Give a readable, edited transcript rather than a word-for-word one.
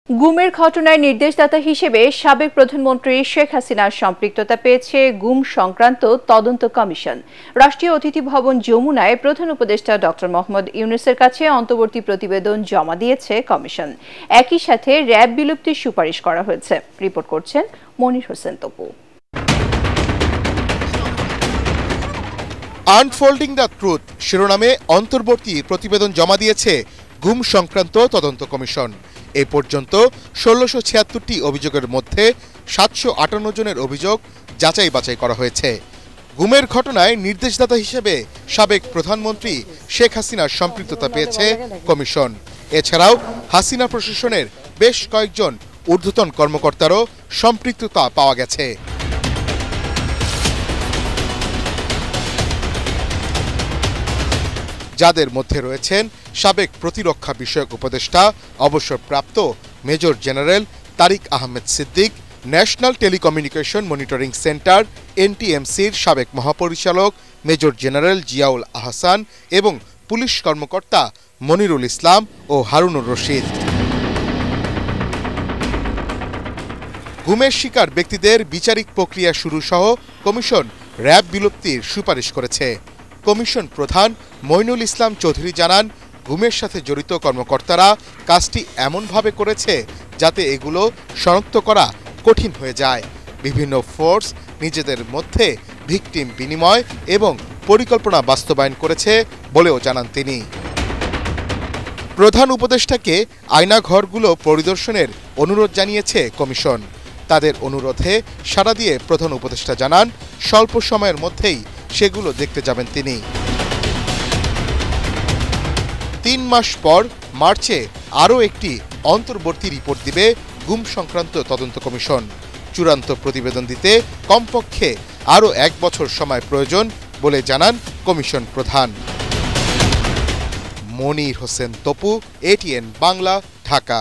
গুমের ঘটনায় নির্দেশদাতা হিসেবে সাবেক প্রধানমন্ত্রী শেখ হাসিনার সম্পৃক্ততা পেয়েছে গুম সংক্রান্ত তদন্ত কমিশন। রাষ্ট্রীয় অতিথি ভবন যমুনায় প্রধান উপদেষ্টা ডক্টর মোহাম্মদ ইউনূসের কাছে অন্তর্বর্তী প্রতিবেদন জমা দিয়েছে কমিশন। একই সাথে র্যাব বিলুপ্তির সুপারিশ করা হয়েছে। রিপোর্ট করছেন Monir Hossain Tapu. Unfolding the truth শিরোনামে অন্তর্বর্তী প্রতিবেদন জমা দিয়েছে গুম সংক্রান্ত তদন্ত কমিশন। এ পর্যন্ত ১৬৭৬টি অভিযোগের মধ্যে ৭৫৮ জনের অভিযোগ যাচাই বাছাই করা হয়েছে। গুমের ঘটনায় নির্দেশদাতা হিসেবে সাবেক প্রধানমন্ত্রী শেখ হাসিনার সম্পৃক্ততা পেয়েছে কমিশন। এছাড়াও হাসিনা প্রশাসনের বেশ কয়েকজন ঊর্ধ্বতন কর্মকর্তারও সম্পৃক্ততা পাওয়া গেছে। যাদের মধ্যে রয়েছেন সাবেক প্রতিরক্ষা বিষয়ক উপদেষ্টা অবসরপ্রাপ্ত major general Tariq Ahmed Siddique, national telecommunication monitoring centre এনটিএমসির সাবেক মহাপরিচালক মেজর জেনারেল জিয়াউল আহসান এবং পুলিশ কর্মকর্তা মনিরুল ইসলাম ও হারুনুর রশিদ। গুমের শিকার ব্যক্তিদের বিচারিক প্রক্রিয়া শুরু সহ কমিশন র্যাব বিলুপ্তির সুপারিশ করেছে। কমিশন প্রধান মইনুল ইসলাম চৌধুরী জানান, গুমের সাথে জড়িত কর্মকর্তারা কাজটি এমনভাবে করেছে যাতে এগুলো শনাক্ত করা কঠিন হয়ে যায়। বিভিন্ন ফোর্স নিজেদের মধ্যে ভিকটিম বিনিময় এবং পরিকল্পনা বাস্তবায়ন করেছে বলেও জানান তিনি। প্রধান উপদেষ্টাকে আয়নাঘরগুলো পরিদর্শনের অনুরোধ জানিয়েছে কমিশন। তাদের অনুরোধে সাড়া দিয়ে প্রধান উপদেষ্টা জানান, স্বল্প সময়ের মধ্যেই সেগুলো দেখতে যাবেন তিনি। ৩ মাস পর মার্চে আরও একটি অন্তর্বর্তী রিপোর্ট দিবে গুম সংক্রান্ত তদন্ত কমিশন। চূড়ান্ত প্রতিবেদন দিতে কমপক্ষে আরও ১ বছর সময় প্রয়োজন বলে জানান কমিশন প্রধান। মনির হোসেন তপু, এটিএন বাংলা, ঢাকা।